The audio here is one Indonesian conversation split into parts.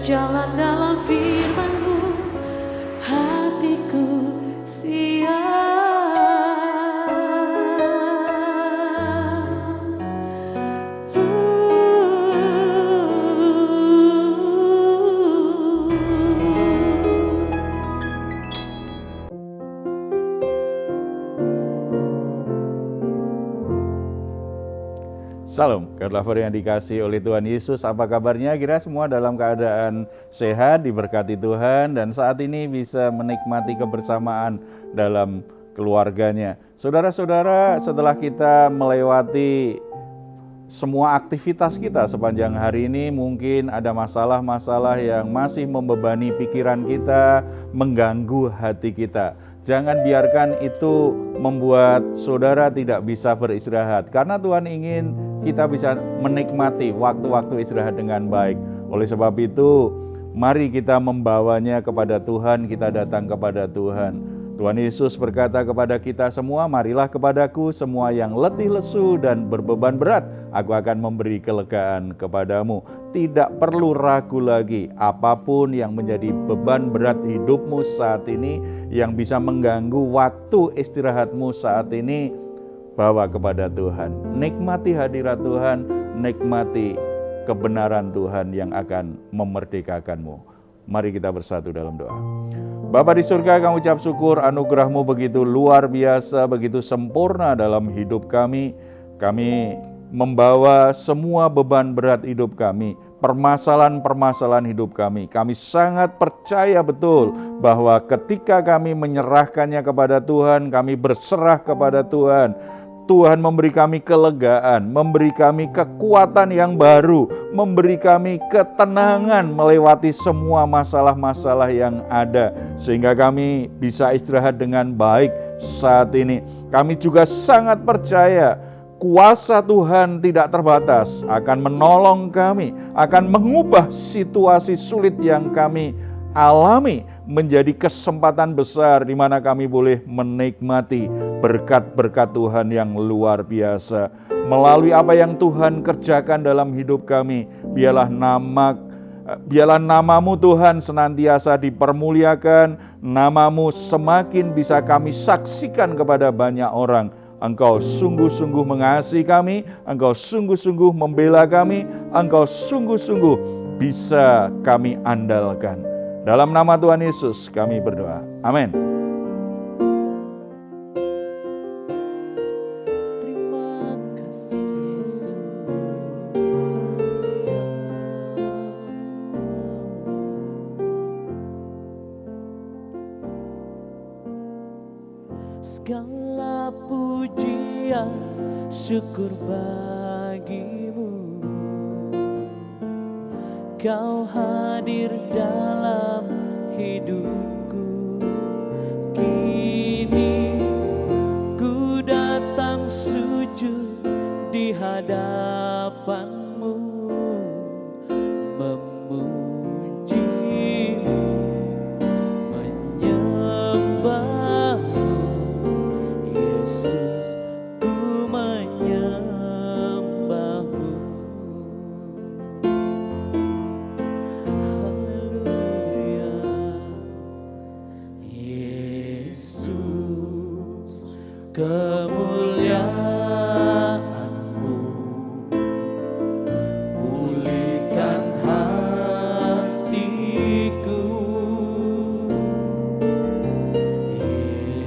berjalan dalam firman-Mu, hatiku siap. Salam, lover yang dikasih oleh Tuhan Yesus. Apa kabarnya? Kira semua dalam keadaan sehat, diberkati Tuhan, dan saat ini bisa menikmati kebersamaan dalam keluarganya. Saudara-saudara, setelah kita melewati semua aktivitas kita sepanjang hari ini, mungkin ada masalah-masalah yang masih membebani pikiran kita, mengganggu hati kita. Jangan biarkan itu membuat saudara tidak bisa beristirahat, karena Tuhan ingin kita bisa menikmati waktu-waktu istirahat dengan baik. Oleh sebab itu, mari kita membawanya kepada Tuhan, kita datang kepada Tuhan. Tuhan Yesus berkata kepada kita semua, marilah kepadaku semua yang letih lesu dan berbeban berat, aku akan memberi kelegaan kepadamu. Tidak perlu ragu lagi, apapun yang menjadi beban berat hidupmu saat ini, yang bisa mengganggu waktu istirahatmu saat ini, bawa kepada Tuhan. Nikmati hadirat Tuhan, nikmati kebenaran Tuhan yang akan memerdekakanmu. Mari kita bersatu dalam doa. Bapa di surga, kami ucap syukur, anugerah-Mu begitu luar biasa, begitu sempurna dalam hidup kami. Kami membawa semua beban berat hidup kami, permasalahan-permasalahan hidup kami. Kami sangat percaya betul bahwa ketika kami menyerahkannya kepada Tuhan, kami berserah kepada Tuhan, Tuhan memberi kami kelegaan, memberi kami kekuatan yang baru, memberi kami ketenangan melewati semua masalah-masalah yang ada, sehingga kami bisa istirahat dengan baik saat ini. Kami juga sangat percaya kuasa Tuhan tidak terbatas, akan menolong kami, akan mengubah situasi sulit yang kami alami menjadi kesempatan besar di mana kami boleh menikmati berkat-berkat Tuhan yang luar biasa. Melalui apa yang Tuhan kerjakan dalam hidup kami, biarlah nama-Mu Tuhan senantiasa dipermuliakan, nama-Mu semakin bisa kami saksikan kepada banyak orang. Engkau sungguh-sungguh mengasihi kami, Engkau sungguh-sungguh membela kami, Engkau sungguh-sungguh bisa kami andalkan. Dalam nama Tuhan Yesus kami berdoa. Amin. Terima kasih Yesus. Segala pujian, syukur bagi-Mu. Kau hadir dalam hidupku. Kini ku datang sujud di hadapan-Mu, memuji-Mu, menyembah-Mu. Yesus, ku menyembah-Mu. Haleluya. Yesus, kemuliaan-Mu pulihkan hatiku.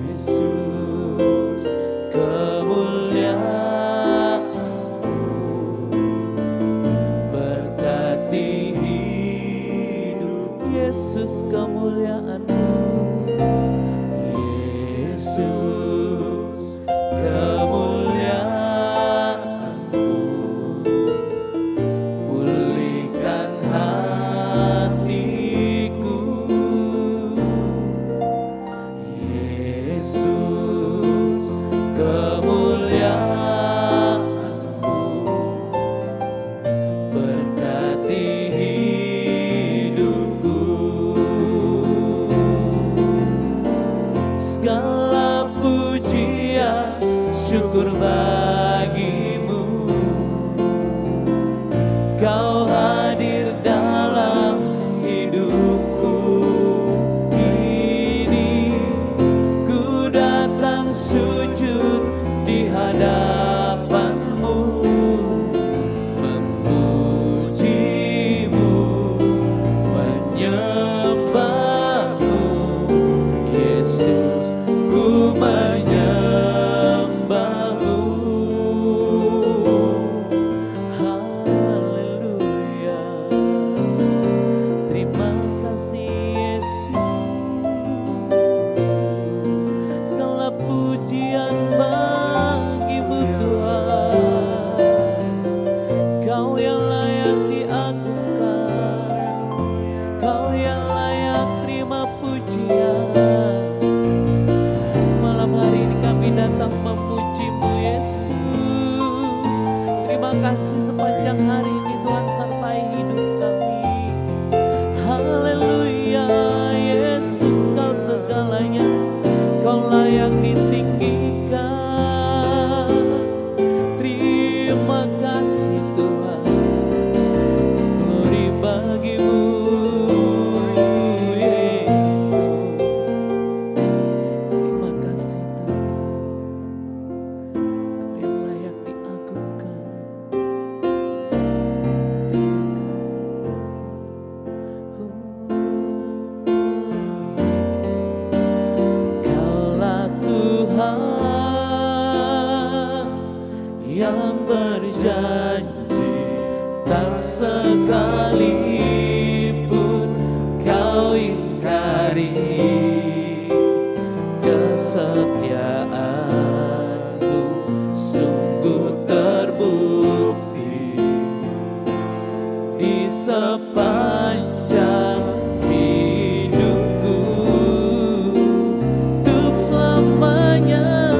Yesus, kemuliaan-Mu berkati hidup. Yesus, kemuliaan-Mu. Yesus, kemuliaan-Mu pulihkan hatiku. Yesus, kemuliaan-Mu berkati hidupku. Segala pujian, syukur bagi-Mu. Kau hadir dalam kasih sepanjang hari ini Tuhan sertai hidup kami. Haleluya, Yesus kau segalanya, kau layak ditinggikan. Terima kasih Tuhan, glory bagimu Yesus. Terima kasih Tuhan, kau yang layak diagungkan. Terima kasih. Kaulah Tuhan yang berjanji, tak sekalipun kau ingkari. Kesetiaanmu sungguh terbukti di sepanjang hidupku, untuk selamanya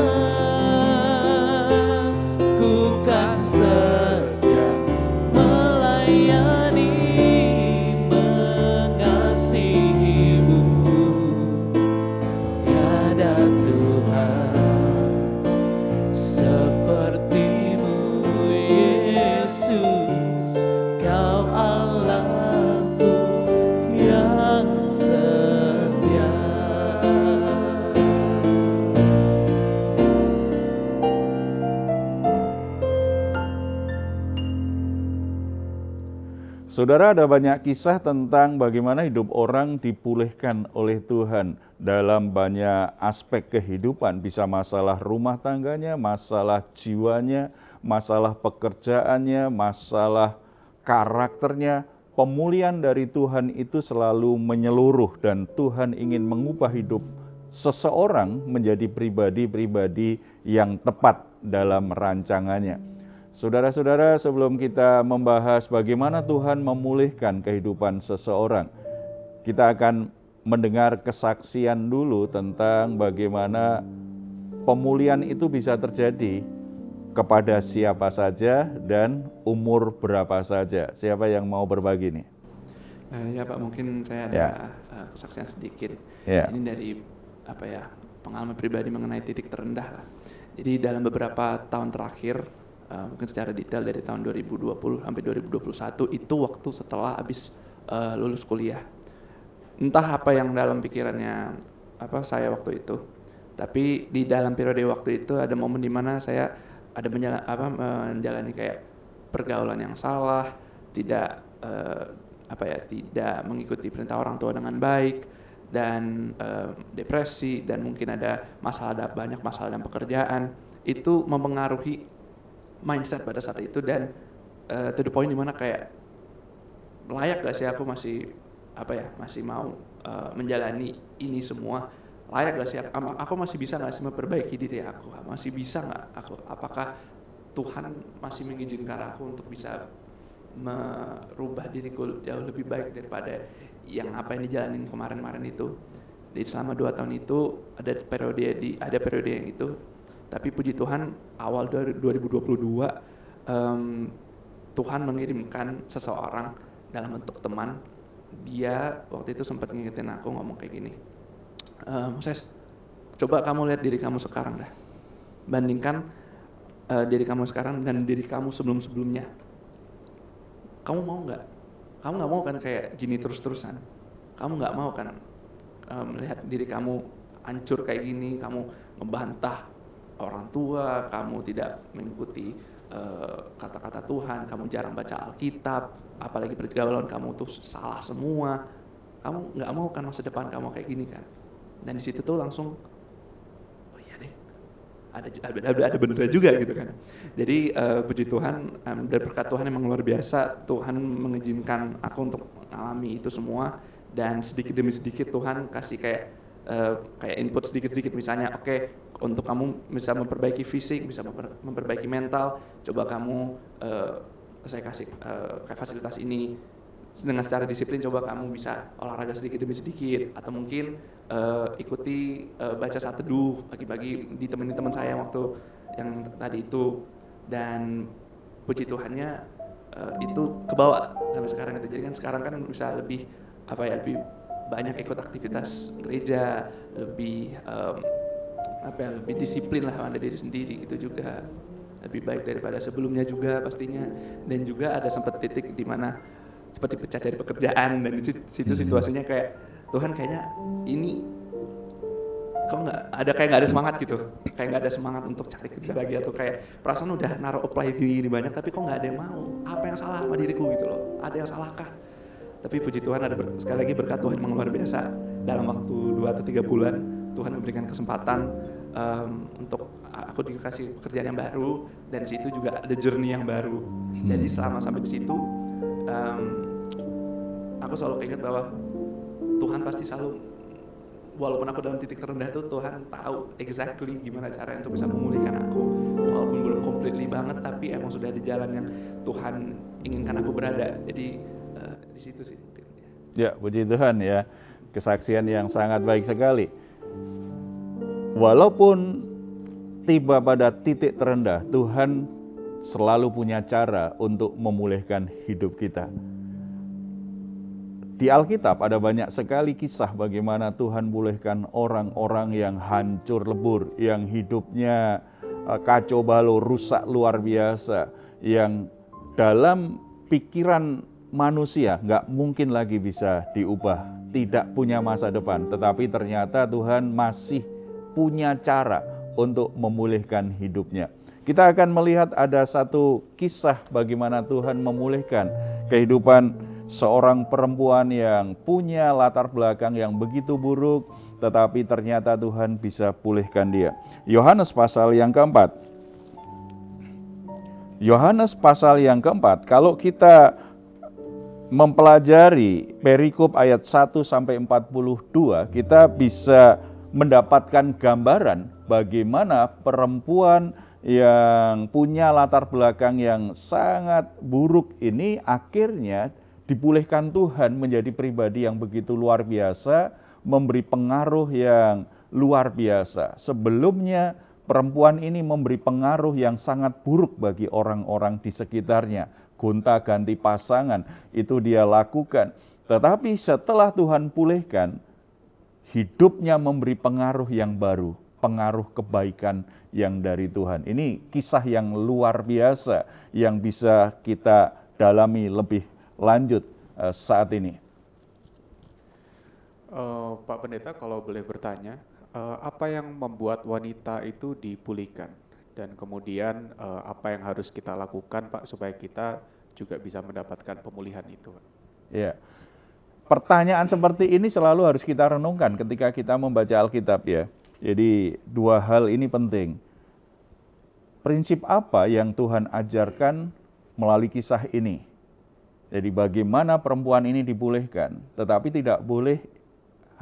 ku kan setia melayani, mengasihimu. Tiada Tuhan sepertimu Yesus, kau Allahku yang setia. Saudara, ada banyak kisah tentang bagaimana hidup orang dipulihkan oleh Tuhan dalam banyak aspek kehidupan. Bisa masalah rumah tangganya, masalah jiwanya, masalah pekerjaannya, masalah karakternya. Pemulihan dari Tuhan itu selalu menyeluruh dan Tuhan ingin mengubah hidup seseorang menjadi pribadi-pribadi yang tepat dalam rancangannya. Saudara-saudara, sebelum kita membahas bagaimana Tuhan memulihkan kehidupan seseorang, kita akan mendengar kesaksian dulu tentang bagaimana pemulihan itu bisa terjadi kepada siapa saja dan umur berapa saja. Siapa yang mau berbagi nih? Ya Pak, mungkin saya ada Ya. kesaksian sedikit. Ya. Ini dari pengalaman pribadi mengenai titik terendah lah. Jadi dalam beberapa tahun terakhir, mungkin secara detail dari tahun 2020 sampai 2021 itu waktu setelah habis lulus kuliah. Entah apa yang dalam pikirannya saya waktu itu. Tapi di dalam periode waktu itu ada momen di mana saya ada menjalani kayak pergaulan yang salah, tidak tidak mengikuti perintah orang tua dengan baik, dan depresi, dan mungkin ada banyak masalah dalam pekerjaan. Itu mempengaruhi mindset pada saat itu, dan to the point dimana kayak layak gak sih aku masih mau menjalani ini semua, layak gak sih aku masih bisa gak sih memperbaiki diri aku, masih bisa gak aku, apakah Tuhan masih mengizinkan aku untuk bisa merubah diriku jauh lebih baik daripada yang dijalanin kemarin itu. Jadi selama 2 tahun itu ada periode yang itu. Tapi puji Tuhan, awal 2022 Tuhan mengirimkan seseorang dalam bentuk teman. Dia waktu itu sempat ngingetin aku, ngomong kayak gini, Moses, coba kamu lihat diri kamu sekarang dah. Bandingkan diri kamu sekarang dan diri kamu sebelum-sebelumnya. Kamu mau nggak? Kamu nggak mau kan kayak gini terus-terusan? Kamu nggak mau kan melihat diri kamu hancur kayak gini? Kamu membantah orang tua, kamu tidak mengikuti kata-kata Tuhan, kamu jarang baca Alkitab, apalagi pergaulan kamu tuh salah semua. Kamu nggak mau kan masa depan kamu kayak gini kan? Dan di situ tuh langsung, oh iya deh, ada benernya juga gitu kan. Jadi puji Tuhan, dari berkat Tuhan emang luar biasa. Tuhan mengizinkan aku untuk mengalami itu semua, dan sedikit demi sedikit Tuhan kasih kayak input sedikit-sedikit, misalnya oke, untuk kamu bisa memperbaiki fisik, bisa memperbaiki mental, coba kamu saya kasih kayak fasilitas ini. Dengan secara disiplin coba kamu bisa olahraga sedikit demi sedikit, atau mungkin ikuti baca saat teduh pagi-pagi, ditemenin teman saya waktu yang tadi itu. Dan puji Tuhannya itu kebawa sampai sekarang itu. Jadi kan sekarang kan bisa lebih lebih banyak ikut aktivitas gereja, lebih lebih disiplin lah pada diri sendiri, gitu juga lebih baik daripada sebelumnya juga pastinya. Dan juga ada sempat titik di mana seperti pecah dari pekerjaan, dan di situ situasinya kayak Tuhan kayaknya ini kok kayak nggak ada semangat gitu, kayak nggak ada semangat untuk cari kerja lagi, atau kayak perasaan udah naruh apply gini banyak tapi kok nggak ada yang mau. Apa yang salah sama diriku gitu loh, ada yang salahkah? Tapi puji Tuhan, sekali lagi berkat Tuhan yang luar biasa, dalam waktu 2 atau 3 bulan Tuhan memberikan kesempatan untuk aku dikasih pekerjaan yang baru, dan di situ juga ada journey yang baru. Jadi selama sampai di situ aku selalu ingat bahwa Tuhan pasti selalu, walaupun aku dalam titik terendah itu, Tuhan tahu exactly gimana cara untuk bisa memulihkan aku. Walaupun belum completely banget, tapi emang sudah di jalan yang Tuhan inginkan aku berada. Jadi di situ sih. Ya, puji Tuhan ya. Kesaksian yang sangat baik sekali. Walaupun tiba pada titik terendah, Tuhan selalu punya cara untuk memulihkan hidup kita. Di Alkitab ada banyak sekali kisah bagaimana Tuhan pulihkan orang-orang yang hancur lebur, yang hidupnya kacau balau, rusak luar biasa, yang dalam pikiran manusia nggak mungkin lagi bisa diubah, tidak punya masa depan. Tetapi ternyata Tuhan masih punya cara untuk memulihkan hidupnya. Kita akan melihat ada satu kisah bagaimana Tuhan memulihkan kehidupan seorang perempuan yang punya latar belakang yang begitu buruk, tetapi ternyata Tuhan bisa pulihkan dia. Yohanes pasal yang keempat. Yohanes pasal yang keempat, kalau kita mempelajari perikop ayat 1 sampai 42, kita bisa mendapatkan gambaran bagaimana perempuan yang punya latar belakang yang sangat buruk ini akhirnya dipulihkan Tuhan menjadi pribadi yang begitu luar biasa, memberi pengaruh yang luar biasa. Sebelumnya perempuan ini memberi pengaruh yang sangat buruk bagi orang-orang di sekitarnya. Gonta-ganti pasangan itu dia lakukan. Tetapi setelah Tuhan pulihkan, hidupnya memberi pengaruh yang baru, pengaruh kebaikan yang dari Tuhan. Ini kisah yang luar biasa yang bisa kita dalami lebih lanjut saat ini. Pak Pendeta, kalau boleh bertanya, apa yang membuat wanita itu dipulihkan? Dan kemudian apa yang harus kita lakukan, Pak, supaya kita juga bisa mendapatkan pemulihan itu? Ya, pertanyaan seperti ini selalu harus kita renungkan ketika kita membaca Alkitab ya. Jadi dua hal ini penting. Prinsip apa yang Tuhan ajarkan melalui kisah ini? Jadi bagaimana perempuan ini dipulihkan, tetapi tidak boleh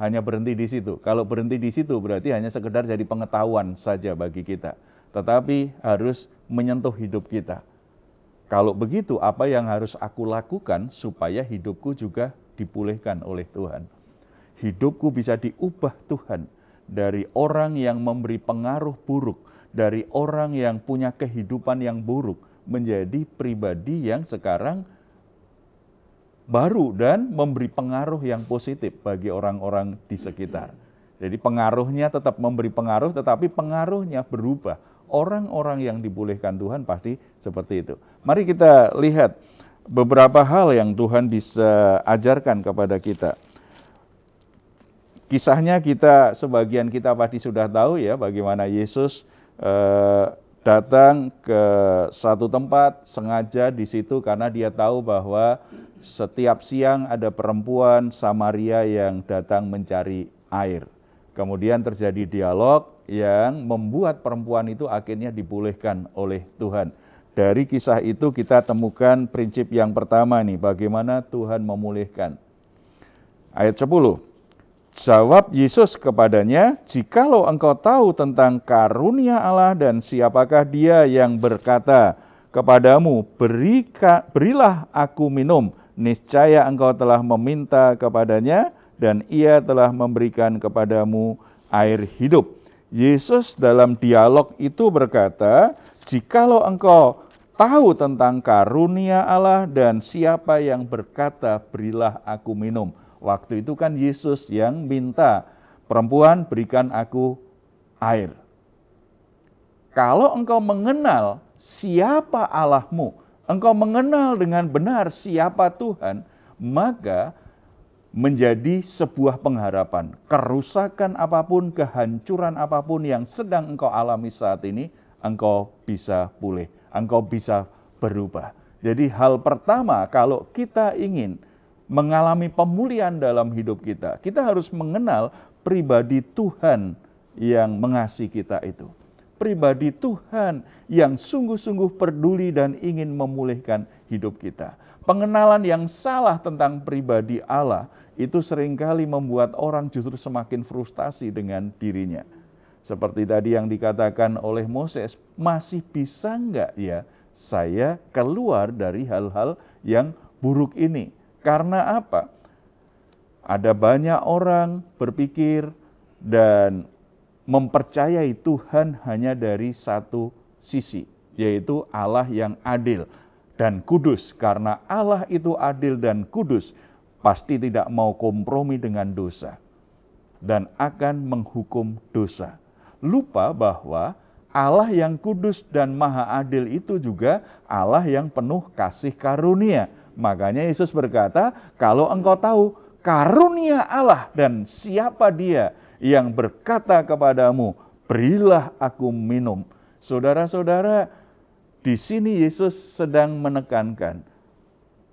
hanya berhenti di situ. Kalau berhenti di situ berarti hanya sekedar jadi pengetahuan saja bagi kita. Tetapi harus menyentuh hidup kita. Kalau begitu, apa yang harus aku lakukan supaya hidupku juga dipulihkan oleh Tuhan? Hidupku bisa diubah Tuhan dari orang yang memberi pengaruh buruk, dari orang yang punya kehidupan yang buruk, menjadi pribadi yang sekarang baru dan memberi pengaruh yang positif bagi orang-orang di sekitar. Jadi pengaruhnya tetap memberi pengaruh, tetapi pengaruhnya berubah. Orang-orang yang dipulihkan Tuhan pasti seperti itu. Mari kita lihat beberapa hal yang Tuhan bisa ajarkan kepada kita. Kisahnya sebagian kita pasti sudah tahu ya, bagaimana Yesus datang ke satu tempat sengaja di situ karena dia tahu bahwa setiap siang ada perempuan Samaria yang datang mencari air. Kemudian terjadi dialog yang membuat perempuan itu akhirnya dipulihkan oleh Tuhan. Dari kisah itu kita temukan prinsip yang pertama nih, bagaimana Tuhan memulihkan. Ayat 10. Jawab Yesus kepadanya, "Jikalau engkau tahu tentang karunia Allah dan siapakah dia yang berkata kepadamu, berilah aku minum, niscaya engkau telah meminta kepadanya dan ia telah memberikan kepadamu air hidup." Yesus dalam dialog itu berkata, jikalau engkau tahu tentang karunia Allah dan siapa yang berkata, berilah aku minum. Waktu itu kan Yesus yang minta, perempuan berikan aku air. Kalau engkau mengenal siapa Allahmu, engkau mengenal dengan benar siapa Tuhan, maka menjadi sebuah pengharapan. Kerusakan apapun, kehancuran apapun yang sedang engkau alami saat ini, engkau bisa pulih, engkau bisa berubah. Jadi hal pertama kalau kita ingin mengalami pemulihan dalam hidup kita, kita harus mengenal pribadi Tuhan yang mengasihi kita itu. Pribadi Tuhan yang sungguh-sungguh peduli dan ingin memulihkan hidup kita. Pengenalan yang salah tentang pribadi Allah itu seringkali membuat orang justru semakin frustasi dengan dirinya. Seperti tadi yang dikatakan oleh Moses, masih bisa enggak ya saya keluar dari hal-hal yang buruk ini? Karena apa? Ada banyak orang berpikir dan mempercayai Tuhan hanya dari satu sisi, yaitu Allah yang adil dan kudus. Karena Allah itu adil dan kudus, pasti tidak mau kompromi dengan dosa dan akan menghukum dosa. Lupa bahwa Allah yang kudus dan maha adil itu juga Allah yang penuh kasih karunia. Makanya Yesus berkata, kalau engkau tahu karunia Allah dan siapa Dia yang berkata kepadamu, berilah aku minum. Saudara-saudara, di sini Yesus sedang menekankan,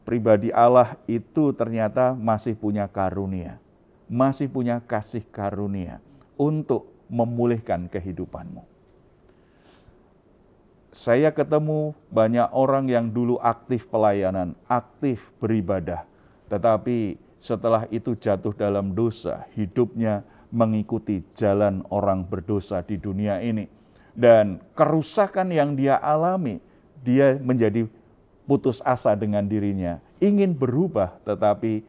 pribadi Allah itu ternyata masih punya karunia, masih punya kasih karunia untuk memulihkan kehidupanmu. Saya ketemu banyak orang yang dulu aktif pelayanan, aktif beribadah, tetapi setelah itu jatuh dalam dosa, hidupnya mengikuti jalan orang berdosa di dunia ini. Dan kerusakan yang dia alami, dia menjadi putus asa dengan dirinya, ingin berubah, tetapi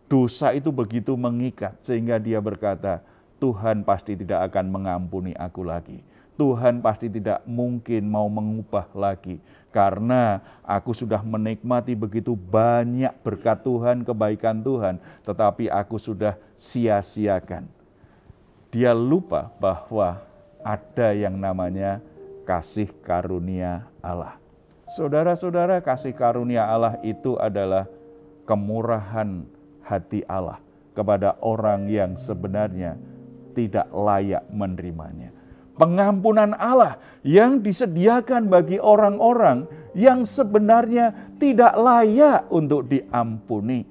dosa itu begitu mengikat sehingga dia berkata, Tuhan pasti tidak akan mengampuni aku lagi. Tuhan pasti tidak mungkin mau mengubah lagi, karena aku sudah menikmati begitu banyak berkat Tuhan, kebaikan Tuhan, tetapi aku sudah sia-siakan. Dia lupa bahwa ada yang namanya kasih karunia Allah. Saudara-saudara, kasih karunia Allah itu adalah kemurahan hati Allah kepada orang yang sebenarnya tidak layak menerimanya. Pengampunan Allah yang disediakan bagi orang-orang yang sebenarnya tidak layak untuk diampuni.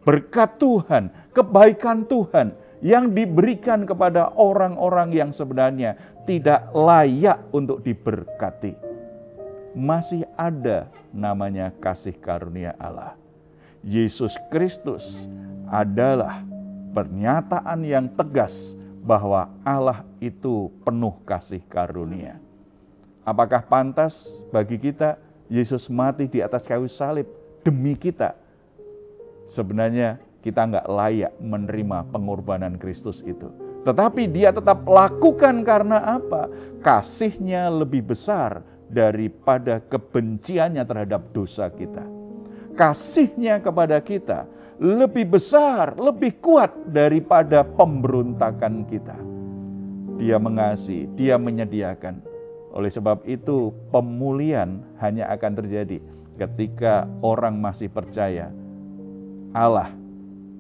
Berkat Tuhan, kebaikan Tuhan yang diberikan kepada orang-orang yang sebenarnya tidak layak untuk diberkati. Masih ada namanya kasih karunia Allah. Yesus Kristus adalah pernyataan yang tegas bahwa Allah itu penuh kasih karunia. Apakah pantas bagi kita Yesus mati di atas kayu salib demi kita? Sebenarnya kita nggak layak menerima pengorbanan Kristus itu. Tetapi Dia tetap lakukan karena apa? Kasih-Nya lebih besar daripada kebenciannya terhadap dosa kita. Kasih-Nya kepada kita lebih besar, lebih kuat daripada pemberontakan kita. Dia mengasihi, Dia menyediakan. Oleh sebab itu, pemulihan hanya akan terjadi ketika orang masih percaya Allah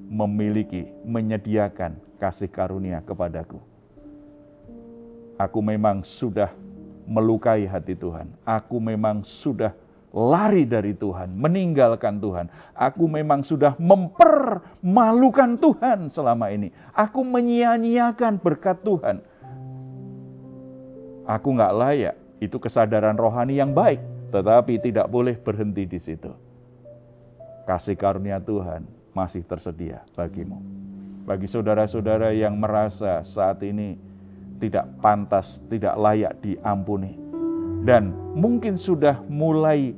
memiliki, menyediakan kasih karunia kepadaku. Aku memang sudah melukai hati Tuhan. Aku memang sudah lari dari Tuhan, meninggalkan Tuhan. Aku memang sudah mempermalukan Tuhan selama ini. Aku menyia-nyiakan berkat Tuhan. Aku nggak layak. Itu kesadaran rohani yang baik, tetapi tidak boleh berhenti di situ. Kasih karunia Tuhan masih tersedia bagimu. Bagi saudara-saudara yang merasa saat ini tidak pantas, tidak layak diampuni, dan mungkin sudah mulai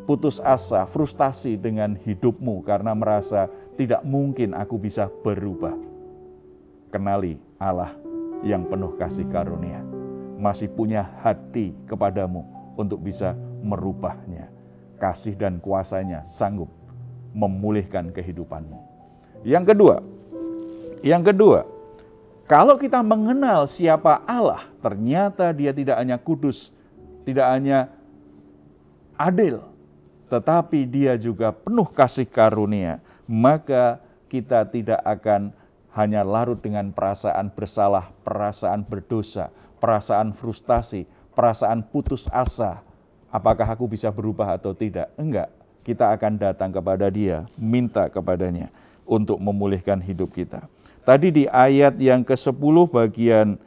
putus asa, frustasi dengan hidupmu karena merasa tidak mungkin aku bisa berubah. Kenali Allah yang penuh kasih karunia, masih punya hati kepadamu untuk bisa merubahnya. Kasih dan kuasanya sanggup memulihkan kehidupanmu. Yang kedua, kalau kita mengenal siapa Allah, ternyata Dia tidak hanya kudus, tidak hanya adil, tetapi Dia juga penuh kasih karunia, maka kita tidak akan hanya larut dengan perasaan bersalah, perasaan berdosa, perasaan frustasi, perasaan putus asa. Apakah aku bisa berubah atau tidak? Enggak. Kita akan datang kepada Dia, minta kepadanya untuk memulihkan hidup kita. Tadi di ayat yang ke-10 bagian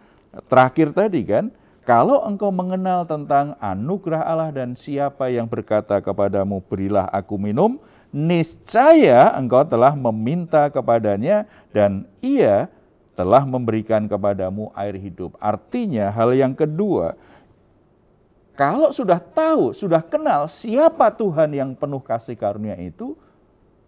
terakhir tadi kan, kalau engkau mengenal tentang anugerah Allah dan siapa yang berkata kepadamu, berilah aku minum, niscaya engkau telah meminta kepadanya dan Ia telah memberikan kepadamu air hidup. Artinya hal yang kedua, kalau sudah tahu, sudah kenal siapa Tuhan yang penuh kasih karunia itu,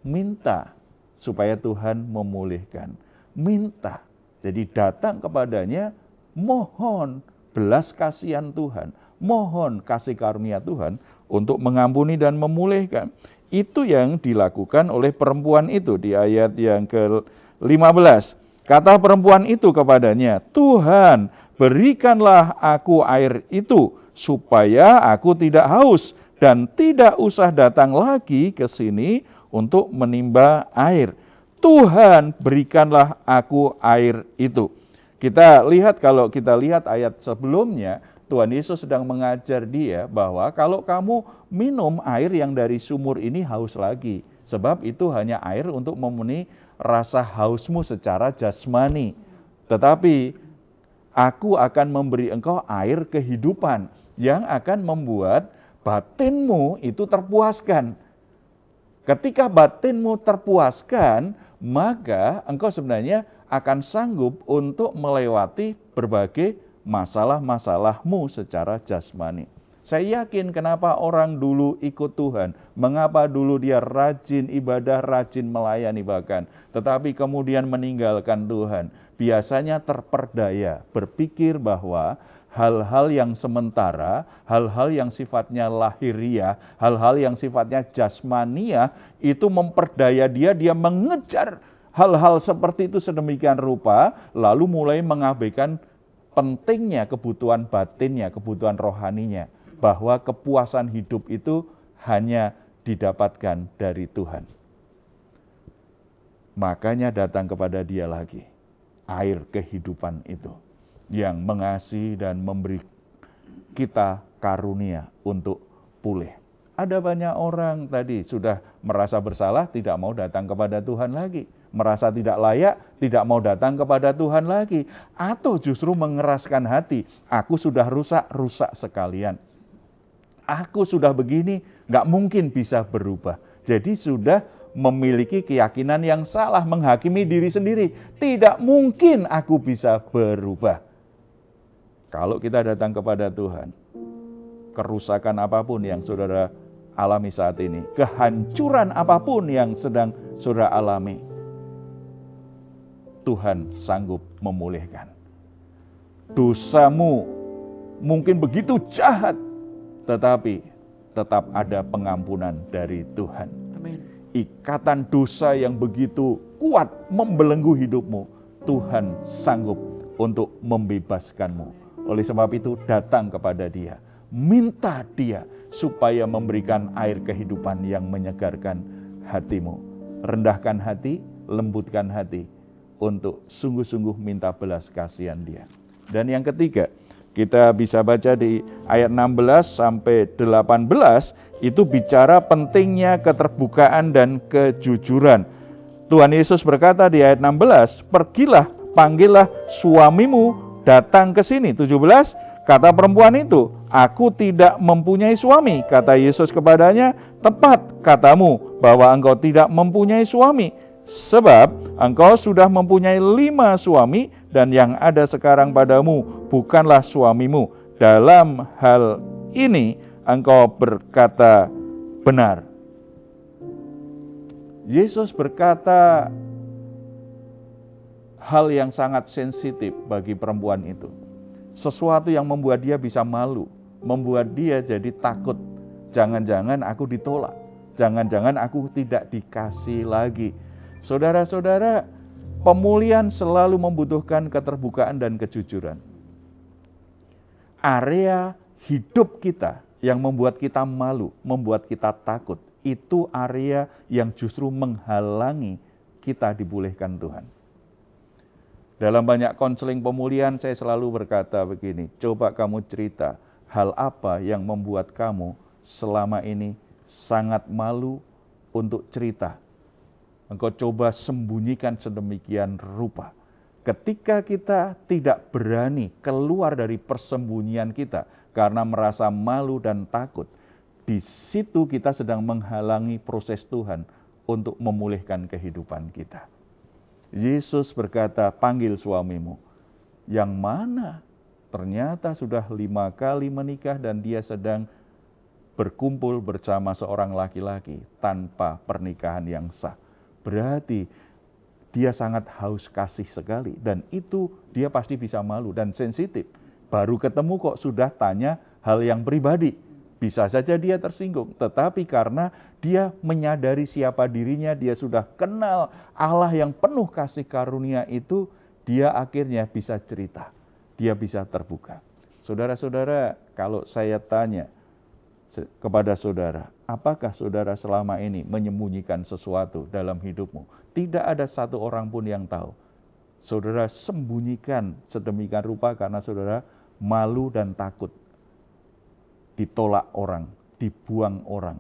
minta supaya Tuhan memulihkan. Minta. Jadi datang kepadanya, mohon belas kasihan Tuhan, mohon kasih karunia Tuhan untuk mengampuni dan memulihkan. Itu yang dilakukan oleh perempuan itu di ayat yang ke-15. Kata perempuan itu kepadanya, Tuhan, berikanlah aku air itu, supaya aku tidak haus dan tidak usah datang lagi ke sini untuk menimba air. Tuhan, berikanlah aku air itu. Kalau kita lihat ayat sebelumnya, Tuhan Yesus sedang mengajar dia bahwa kalau kamu minum air yang dari sumur ini haus lagi. Sebab itu hanya air untuk memenuhi rasa hausmu secara jasmani. Tetapi aku akan memberi engkau air kehidupan yang akan membuat batinmu itu terpuaskan. Ketika batinmu terpuaskan, maka engkau sebenarnya akan sanggup untuk melewati berbagai masalah-masalahmu secara jasmani. Saya yakin kenapa orang dulu ikut Tuhan, mengapa dulu dia rajin ibadah, rajin melayani bahkan, tetapi kemudian meninggalkan Tuhan. Biasanya terperdaya, berpikir bahwa hal-hal yang sementara, hal-hal yang sifatnya lahiriah, hal-hal yang sifatnya jasmania, itu memperdaya dia mengejar hal-hal seperti itu sedemikian rupa, lalu mulai mengabaikan pentingnya kebutuhan batinnya, kebutuhan rohaninya, bahwa kepuasan hidup itu hanya didapatkan dari Tuhan. Makanya datang kepada Dia lagi, air kehidupan itu, yang mengasihi dan memberi kita karunia untuk pulih. Ada banyak orang tadi sudah merasa bersalah, tidak mau datang kepada Tuhan lagi. Merasa tidak layak, tidak mau datang kepada Tuhan lagi. Atau justru mengeraskan hati, aku sudah rusak sekalian. Aku sudah begini, nggak mungkin bisa berubah. Jadi sudah memiliki keyakinan yang salah, menghakimi diri sendiri. Tidak mungkin aku bisa berubah. Kalau kita datang kepada Tuhan, kerusakan apapun yang saudara alami saat ini, kehancuran apapun yang sedang saudara alami, Tuhan sanggup memulihkan. Dosamu mungkin begitu jahat, tetapi tetap ada pengampunan dari Tuhan. Amin. Ikatan dosa yang begitu kuat membelenggu hidupmu, Tuhan sanggup untuk membebaskanmu. Oleh sebab itu datang kepada Dia, minta Dia supaya memberikan air kehidupan yang menyegarkan hatimu. Rendahkan hati, lembutkan hati untuk sungguh-sungguh minta belas kasihan Dia. Dan yang ketiga, kita bisa baca di ayat 16 sampai 18, itu bicara pentingnya keterbukaan dan kejujuran. Tuhan Yesus berkata di ayat 16, pergilah, panggillah suamimu datang ke sini. 17, kata perempuan itu, aku tidak mempunyai suami. Kata Yesus kepadanya, tepat katamu bahwa engkau tidak mempunyai suami. Sebab engkau sudah mempunyai 5 suami dan yang ada sekarang padamu bukanlah suamimu. Dalam hal ini engkau berkata benar. Yesus berkata hal yang sangat sensitif bagi perempuan itu. Sesuatu yang membuat dia bisa malu, membuat dia jadi takut Jangan-jangan aku ditolak. Jangan-jangan aku tidak dikasih lagi. Saudara-saudara, pemulihan selalu membutuhkan keterbukaan dan kejujuran. Area hidup kita yang membuat kita malu, membuat kita takut, itu area yang justru menghalangi kita dipulihkan Tuhan. Dalam banyak konseling pemulihan saya selalu berkata begini, coba kamu cerita hal apa yang membuat kamu selama ini sangat malu untuk cerita. Engkau coba sembunyikan sedemikian rupa. Ketika kita tidak berani keluar dari persembunyian kita karena merasa malu dan takut, di situ kita sedang menghalangi proses Tuhan untuk memulihkan kehidupan kita. Yesus berkata, panggil suamimu. Yang mana? Ternyata sudah 5 kali menikah dan dia sedang berkumpul bersama seorang laki-laki tanpa pernikahan yang sah. Berarti dia sangat haus kasih sekali dan itu dia pasti bisa malu dan sensitif. Baru ketemu kok sudah tanya hal yang pribadi. Bisa saja dia tersinggung, tetapi karena dia menyadari siapa dirinya, dia sudah kenal Allah yang penuh kasih karunia itu, dia akhirnya bisa cerita, dia bisa terbuka. Saudara-saudara, kalau saya tanya kepada saudara, apakah saudara selama ini menyembunyikan sesuatu dalam hidupmu? Tidak ada satu orang pun yang tahu. Saudara sembunyikan sedemikian rupa karena saudara malu dan takut. Ditolak orang, dibuang orang,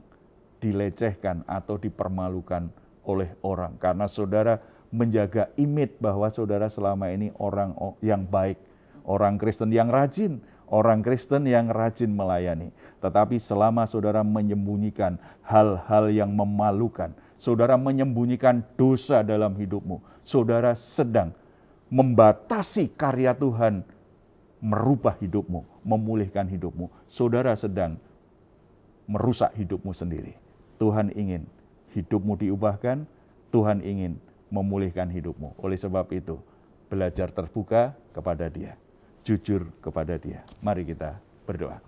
dilecehkan atau dipermalukan oleh orang. Karena saudara menjaga image bahwa saudara selama ini orang yang baik, orang Kristen yang rajin, orang Kristen yang rajin melayani. Tetapi selama saudara menyembunyikan hal-hal yang memalukan, saudara menyembunyikan dosa dalam hidupmu, saudara sedang membatasi karya Tuhan merubah hidupmu, memulihkan hidupmu. Saudara sedang merusak hidupmu sendiri. Tuhan ingin hidupmu diubahkan, Tuhan ingin memulihkan hidupmu. Oleh sebab itu, belajar terbuka kepada Dia, jujur kepada Dia. Mari kita berdoa.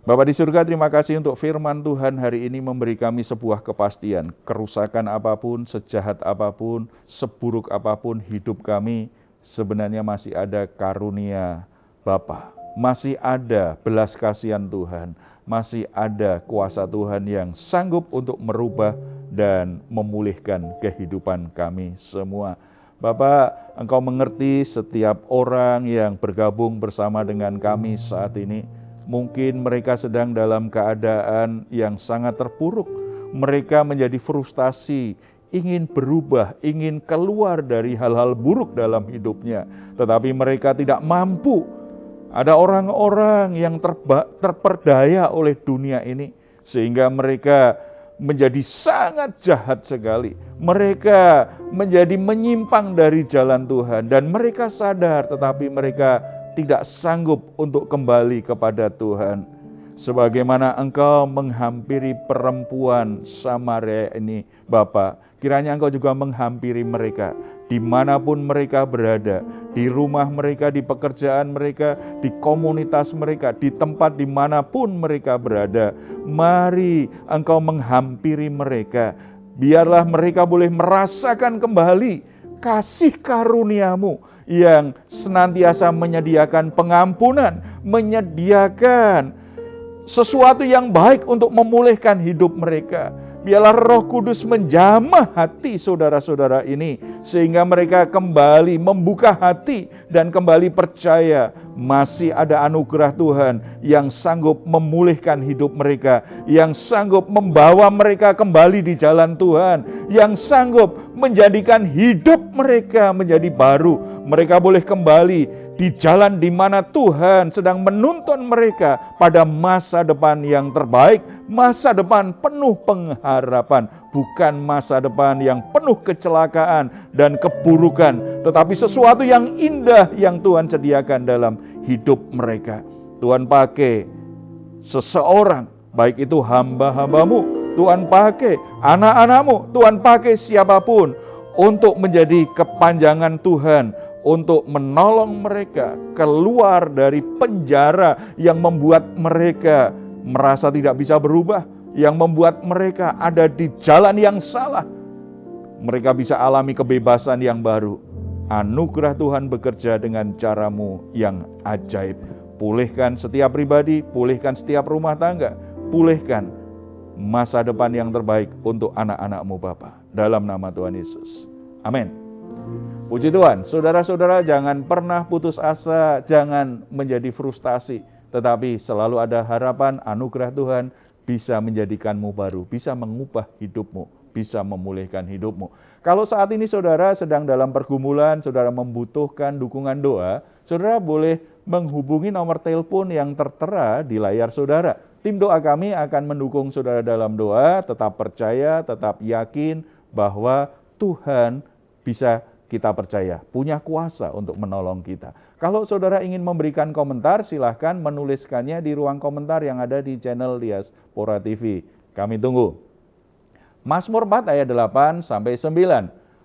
Bapa di surga, terima kasih untuk firman Tuhan hari ini memberi kami sebuah kepastian. Kerusakan apapun, sejahat apapun, seburuk apapun hidup kami, sebenarnya masih ada karunia Bapa. Masih ada belas kasihan Tuhan. Masih ada kuasa Tuhan yang sanggup untuk merubah dan memulihkan kehidupan kami semua. Bapak, Engkau mengerti setiap orang yang bergabung bersama dengan kami saat ini. Mungkin mereka sedang dalam keadaan yang sangat terpuruk. Mereka menjadi frustasi, ingin berubah, ingin keluar dari hal-hal buruk dalam hidupnya. Tetapi mereka tidak mampu. Ada orang-orang yang terperdaya oleh dunia ini. Sehingga mereka menjadi sangat jahat sekali. Mereka menjadi menyimpang dari jalan Tuhan. Dan mereka sadar tetapi mereka tidak sanggup untuk kembali kepada Tuhan. Sebagaimana Engkau menghampiri perempuan Samaria ini, Bapa, kiranya Engkau juga menghampiri mereka, dimanapun mereka berada, di rumah mereka, di pekerjaan mereka, di komunitas mereka, di tempat dimanapun mereka berada. Mari Engkau menghampiri mereka, biarlah mereka boleh merasakan kembali kasih karunia-Mu yang senantiasa menyediakan pengampunan, menyediakan sesuatu yang baik untuk memulihkan hidup mereka. Biarlah Roh Kudus menjamah hati saudara-saudara ini, sehingga mereka kembali membuka hati dan kembali percaya masih ada anugerah Tuhan yang sanggup memulihkan hidup mereka, yang sanggup membawa mereka kembali di jalan Tuhan, yang sanggup menjadikan hidup mereka menjadi baru. Mereka boleh kembali di jalan di mana Tuhan sedang menuntun mereka pada masa depan yang terbaik, masa depan penuh pengharapan, bukan masa depan yang penuh kecelakaan dan keburukan, tetapi sesuatu yang indah yang Tuhan sediakan dalam hidup mereka. Tuhan pakai seseorang, baik itu hamba-hambamu, Tuhan pakai anak-anakmu, Tuhan pakai siapapun untuk menjadi kepanjangan Tuhan, untuk menolong mereka keluar dari penjara yang membuat mereka merasa tidak bisa berubah, yang membuat mereka ada di jalan yang salah. Mereka bisa alami kebebasan yang baru. Anugerah Tuhan bekerja dengan caramu yang ajaib. Pulihkan setiap pribadi, pulihkan setiap rumah tangga, pulihkan masa depan yang terbaik untuk anak-anak-Mu Bapa. Dalam nama Tuhan Yesus. Amin. Puji Tuhan, saudara-saudara jangan pernah putus asa, jangan menjadi frustasi. Tetapi selalu ada harapan, anugerah Tuhan bisa menjadikanmu baru, bisa mengubah hidupmu, bisa memulihkan hidupmu. Kalau saat ini saudara sedang dalam pergumulan, saudara membutuhkan dukungan doa, saudara boleh menghubungi nomor telepon yang tertera di layar saudara. Tim doa kami akan mendukung saudara dalam doa, tetap percaya, tetap yakin bahwa Tuhan bisa kita percaya, punya kuasa untuk menolong kita. Kalau saudara ingin memberikan komentar, silahkan menuliskannya di ruang komentar yang ada di channel Diaspora TV. Kami tunggu. Mazmur 4 ayat 8-9.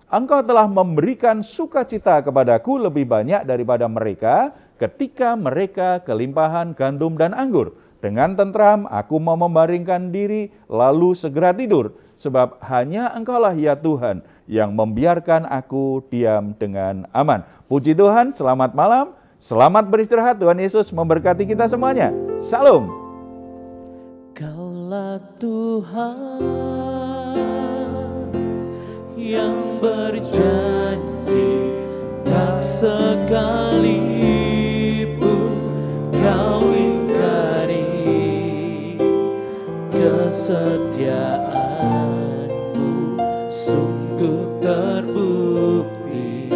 Engkau telah memberikan sukacita kepadaku lebih banyak daripada mereka, ketika mereka kelimpahan gandum dan anggur. Dengan tentram aku mau membaringkan diri, lalu segera tidur. Sebab hanya Engkaulah ya Tuhan, yang membiarkan aku diam dengan aman. Puji Tuhan, selamat malam, selamat beristirahat. Tuhan Yesus memberkati kita semuanya. Salam. Kaulah Tuhan yang berjanji, tak sekalipun kau ingkari. Kesetiaanmu sungguh terbukti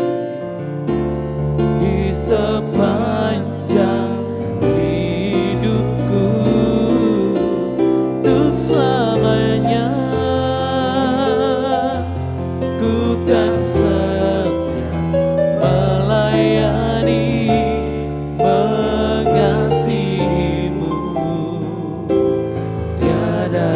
di sepanjang hidupku, untuk selamanya ku kan setia melayani, mengasihimu, tiada